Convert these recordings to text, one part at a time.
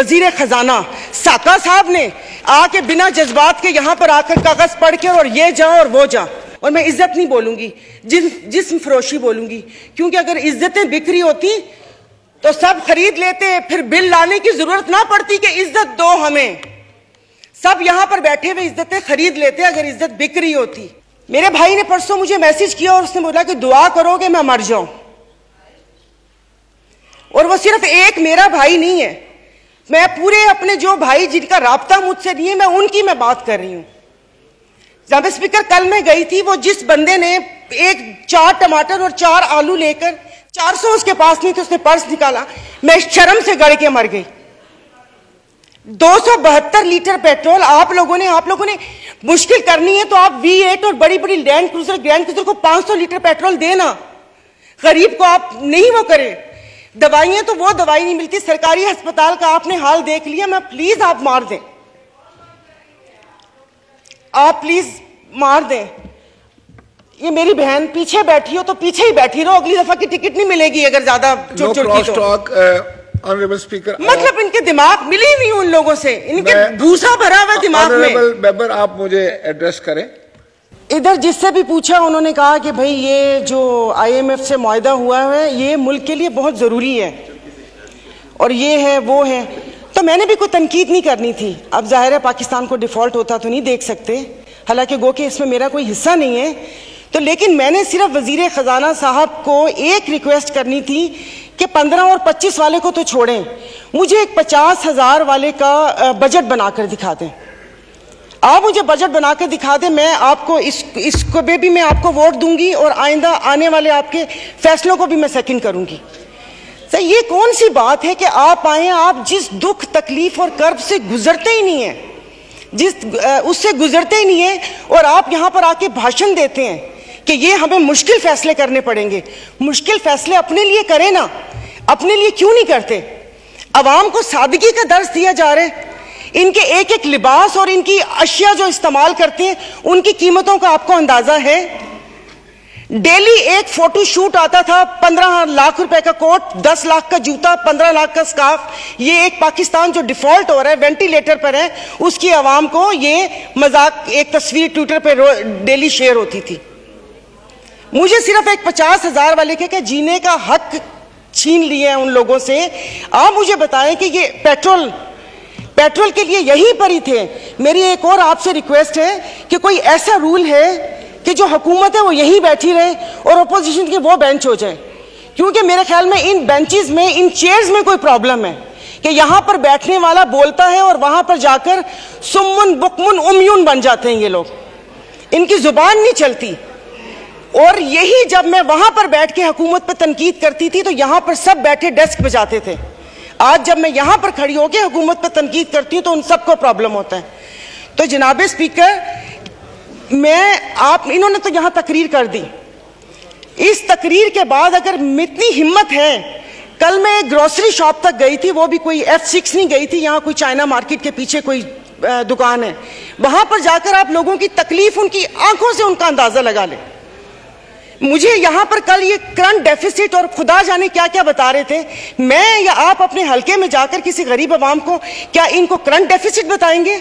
वजीर खजाना साका साहब ने आके बिना जज्बात के यहाँ पर आकर कागज पढ़ के और ये जा और वो जा, और मैं इज्जत नहीं बोलूंगी, जिस्म फरोशी बोलूंगी, क्योंकि अगर इज्जतें बिक्री होती तो सब खरीद लेते, फिर बिल लाने की जरूरत ना पड़ती कि इज्जत दो हमें। सब यहां पर बैठे हुए इज्जतें खरीद लेते अगर इज्जत बिक्री होती। मेरे भाई ने परसों मुझे मैसेज किया और उसने बोला कि दुआ करोगे मैं मर जाऊं। और वो सिर्फ एक मेरा भाई नहीं है, मैं पूरे अपने जो भाई जिनका राब्ता मुझसे नहीं है, मैं उनकी मैं बात कर रही हूं। जनाब स्पीकर, कल मैं गई थी, वो जिस बंदे ने 4 टमाटर और 4 आलू लेकर 400 उसके पास नहीं थे, उसने पर्स निकाला, मैं शर्म से गड़ के मर गई। 272 लीटर पेट्रोल आप लोगों ने मुश्किल करनी है तो आप V8 और बड़ी बड़ी ग्रैंड क्रूजर को 500 लीटर पेट्रोल देना, गरीब को आप नहीं वो करें। दवाइयां तो वो दवाई नहीं मिलती, सरकारी अस्पताल का आपने हाल देख लिया। मैं प्लीज आप मार दें, आप प्लीज मार दें। ये मेरी बहन पीछे बैठी हो तो पीछे ही बैठी रहो, अगली दफा की टिकट नहीं मिलेगी अगर ज्यादा चोट की तो। ऑनरेबल स्पीकर, मतलब इनके दिमाग मिले ही नहीं उन लोगों से, इनके भूसा भरा हुआ दिमाग में। ऑनरेबल मेंबर, आप मुझे एड्रेस करें। इधर जिससे भी पूछा उन्होंने कहा कि भाई ये जो IMF से मुआहदा हुआ है ये मुल्क के लिए बहुत जरूरी है और ये है वो है, तो मैंने भी कोई तनकीद नहीं करनी थी। अब जाहिर है पाकिस्तान को डिफॉल्ट होता तो नहीं देख सकते, हालांकि गो कि इसमें मेरा कोई हिस्सा नहीं है, तो लेकिन मैंने सिर्फ वजीर खजाना साहब को एक रिक्वेस्ट करनी थी कि 15 और 25 वाले को तो छोड़ें, मुझे एक 50,000 वाले का बजट बनाकर दिखा दें। आप मुझे बजट बनाकर दिखा दें, मैं आपको इसको भी मैं आपको वोट दूंगी और आइंदा आने वाले आपके फैसलों को भी मैं सेकंड करूंगी। सर ये कौन सी बात है कि आप आए, आप जिस दुख तकलीफ और कर्ब से गुजरते ही नहीं है, उससे गुजरते ही नहीं है, और आप यहां पर आके भाषण देते हैं कि ये हमें मुश्किल फैसले करने पड़ेंगे। मुश्किल फैसले अपने लिए करें ना, अपने लिए क्यों नहीं करते? अवाम को सादगी का दर्स दिया जा रहा है, इनके एक एक लिबास और इनकी अशिया जो इस्तेमाल करते हैं उनकी कीमतों का आपको अंदाजा है? डेली एक फोटो शूट आता था, 15 लाख रुपए का कोट, 10 लाख का जूता, 15 लाख का स्कार्फ। ये एक पाकिस्तान जो डिफॉल्ट हो रहा है, वेंटिलेटर पर है, उसकी आवाम को ये मजाक, एक तस्वीर ट्विटर पर डेली शेयर होती थी। मुझे सिर्फ एक 50,000 वाले के जीने का हक छीन लिए हैं उन लोगों से। आप मुझे बताएं कि ये पेट्रोल के लिए यहीं पर ही थे। मेरी एक और आपसे रिक्वेस्ट है कि कोई ऐसा रूल है कि जो हुकूमत है वो यहीं बैठी रहे और अपोजिशन के वो बेंच हो जाए, क्योंकि मेरे ख्याल में इन बेंचेस में, इन चेयर्स में कोई प्रॉब्लम है कि यहां पर बैठने वाला बोलता है और वहां पर जाकर सुम्मुन बुकमुन उम्यून बन जाते हैं ये लोग, इनकी जुबान नहीं चलती। और यही जब मैं वहां पर बैठ के हुकूमत पर तनकीद करती थी तो यहां पर सब बैठे डेस्क बजाते थे। आज जब मैं यहां पर खड़ी होकर हुकूमत पर तनकीद करती हूं तो उन सबको प्रॉब्लम होता है। तो जनाब स्पीकर, इन्होंने तो यहां तकरीर कर दी, इस तकरीर के बाद अगर इतनी हिम्मत है, कल मैं एक ग्रोसरी शॉप तक गई थी, वो भी कोई F6 नहीं गई थी, यहां कोई चाइना मार्केट के पीछे कोई दुकान है, वहां पर जाकर आप लोगों की तकलीफ, उनकी आंखों से उनका अंदाजा लगा ले। मुझे यहां पर कल ये करंट डेफिसिट और खुदा जाने क्या क्या बता रहे थे, मैं या आप अपने हलके में जाकर किसी गरीब आवाम को क्या इनको करंट डेफिसिट बताएंगे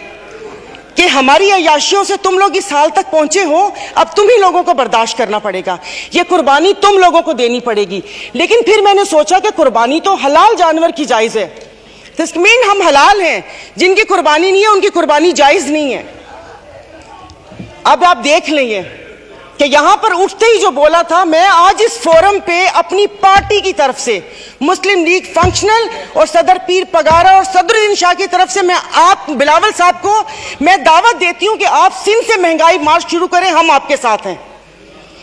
कि हमारी अयाशियों से तुम लोग इस हाल तक पहुंचे हो, अब तुम ही लोगों को बर्दाश्त करना पड़ेगा, ये कुर्बानी तुम लोगों को देनी पड़ेगी। लेकिन फिर मैंने सोचा कि कुर्बानी तो हलाल जानवर की जायज है, तो मीन हम हलाल हैं, जिनकी कुर्बानी नहीं है उनकी कुर्बानी जायज नहीं है। अब आप देख लेंगे कि यहां पर उठते ही जो बोला था, मैं आज इस फोरम पे अपनी पार्टी की तरफ से, मुस्लिम लीग फंक्शनल और सदर पीर पगारा और सदरुद्दीन शाह की तरफ से, मैं आप बिलावल साहब को मैं दावत देती हूं कि आप सिंध से महंगाई मार्च शुरू करें, हम आपके साथ हैं।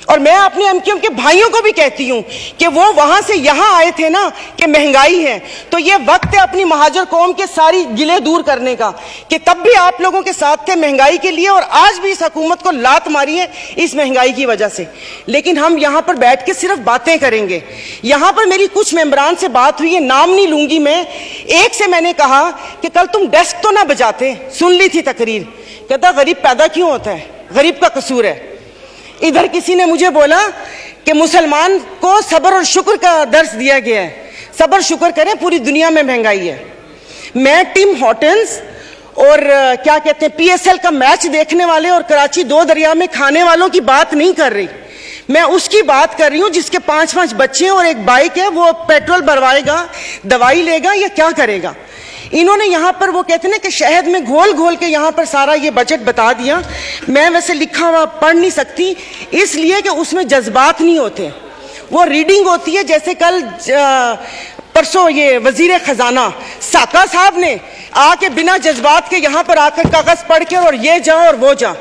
और मैं अपने एमक्यूएम के भाइयों को भी कहती हूं कि वो वहां से यहां आए थे ना कि महंगाई है, तो ये वक्त है अपनी महाजर कौम के सारी गिले दूर करने का, कि तब भी आप लोगों के साथ थे महंगाई के लिए और आज भी इस हुकूमत को लात मारी है इस महंगाई की वजह से। लेकिन हम यहां पर बैठ के सिर्फ बातें करेंगे। यहां पर मेरी कुछ मेंबरान से बात हुई है, नाम नहीं लूंगी मैं, एक से मैंने कहा कि कल तुम डेस्क तो ना बजाते, सुन ली थी तकरीर, कहता गरीब पैदा क्यों होता है, गरीब का कसूर है। इधर किसी ने मुझे बोला कि मुसलमान को सब्र और शुक्र का दर्स दिया गया है, सब्र शुक्र करें, पूरी दुनिया में महंगाई है। मैं टिम हॉर्टन्स और क्या कहते हैं PSL का मैच देखने वाले और कराची दो दरिया में खाने वालों की बात नहीं कर रही। मैं उसकी बात कर रही हूं जिसके 5-5 बच्चे हैं और एक बाइक है। वो पेट्रोल भरवाएगा, दवाई लेगा या क्या करेगा? इन्होंने यहां पर वो कहते हैं ना कि शहद में घोल घोल के यहां पर सारा ये बजट बता दिया। मैं वैसे लिखा हुआ पढ़ नहीं सकती इसलिए कि उसमें जज्बात नहीं होते, वो रीडिंग होती है। जैसे कल परसों ये वजीर खजाना साका साहब ने आके बिना जज्बात के यहां पर आकर कागज पढ़ के और ये जा और वो जा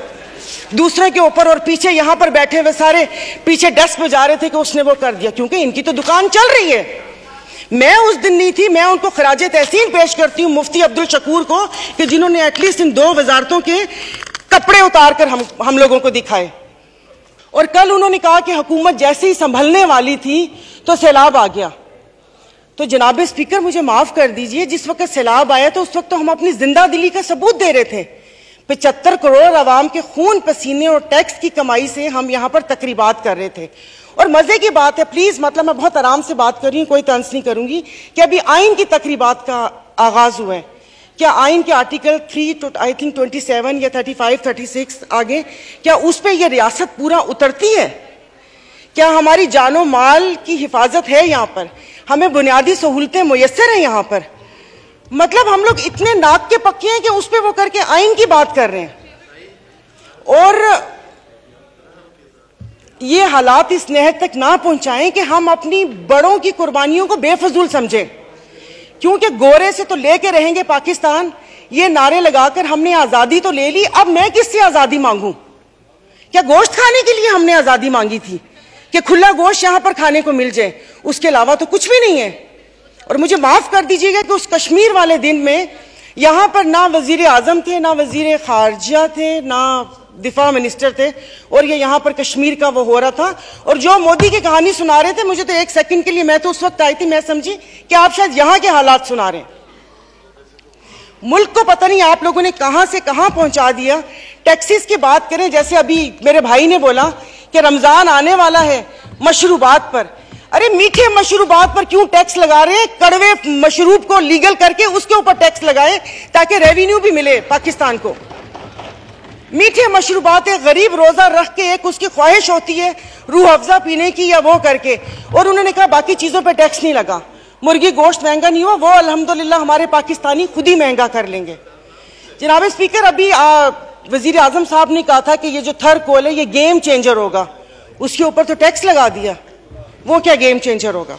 दूसरे के ऊपर, और पीछे यहां पर बैठे हुए सारे पीछे डेस्क बजा रहे थे कि उसने वो कर दिया, क्योंकि इनकी तो दुकान चल रही है। मैं उस दिन नहीं थी। मैं उनको खराजे तहसीन पेश करती हूँ मुफ्ती अब्दुल शकूर को कि जिन्होंने एटलीस्ट इन 2 वजारतों के कपड़े उतार कर हम लोगों को दिखाए। और कल उन्होंने कहा कि हुकूमत जैसे ही संभलने वाली थी तो सैलाब आ गया। तो जनाब स्पीकर मुझे माफ कर दीजिए, जिस वक्त सैलाब आया तो उस वक्त तो हम अपनी जिंदा दिली का सबूत दे रहे थे। 75 करोड़ आवाम के खून पसीने और टैक्स की कमाई से हम यहाँ पर तकरीबात कर रहे थे। और मजे की बात है, प्लीज मतलब मैं बहुत आराम से बात कर रही हूँ, कोई तंज नहीं करूंगी, कि अभी आइन की तकरीबात का आगाज हुआ है। क्या आइन के आर्टिकल 3 आई थिंक 27 या 35, 36 आगे, क्या उस पर यह रियासत पूरा उतरती है? क्या हमारी जानो माल की हिफाजत है? यहाँ पर हमें बुनियादी सहूलतें मुयस्सर हैं यहाँ पर? मतलब हम लोग इतने नाक के पक्के हैं कि उस पर वो करके आइन की बात कर रहे हैं। और ये हालात इस नहर तक ना पहुंचाएं कि हम अपनी बड़ों की कुर्बानियों को बेफजूल समझें, क्योंकि गोरे से तो लेके रहेंगे पाकिस्तान, ये नारे लगाकर हमने आजादी तो ले ली, अब मैं किससे आजादी मांगूं? क्या गोश्त खाने के लिए हमने आजादी मांगी थी कि खुला गोश्त यहां पर खाने को मिल जाए? उसके अलावा तो कुछ भी नहीं है। और मुझे माफ कर दीजिएगा कि उस कश्मीर वाले दिन में यहां पर ना वजीर आजम थे, ना वजीर खारजा थे, ना दिफा मिनिस्टर थे, और ये यहाँ पर कश्मीर का वो हो रहा था। और जो मोदी की कहानी सुना रहे थे, मुझे तो एक सेकंड के लिए, मैं तो उस वक्त आई थी, मैं समझी कि आप शायद यहाँ के हालात सुना रहे हैं। मुल्क को पता नहीं आप लोगों ने कहां से कहां पहुंचा दिया। टैक्सेस की बात करें, जैसे अभी मेरे भाई ने बोला कि रमजान आने वाला है, मशरूबात पर, अरे मीठे मशरूबात पर क्यों टैक्स लगा रहे हैं? कड़वे मशरूब को लीगल करके उसके ऊपर टैक्स लगाए ताकि रेवेन्यू भी मिले पाकिस्तान को। मीठे मशरूबात एक गरीब रोजा रख के एक उसकी ख्वाहिश होती है रूह अफ़ज़ा पीने की या वो करके, और उन्होंने कहा बाकी चीजों पे टैक्स नहीं लगा। मुर्गी गोश्त महंगा नहीं हुआ, वो अल्हम्दुलिल्लाह हमारे पाकिस्तानी खुद ही महंगा कर लेंगे। जनाब स्पीकर, अभी वजीर आजम साहब ने कहा था कि ये जो थर्ड कोल है ये गेम चेंजर होगा, उसके ऊपर तो टैक्स लगा दिया। वो क्या गेम चेंजर होगा?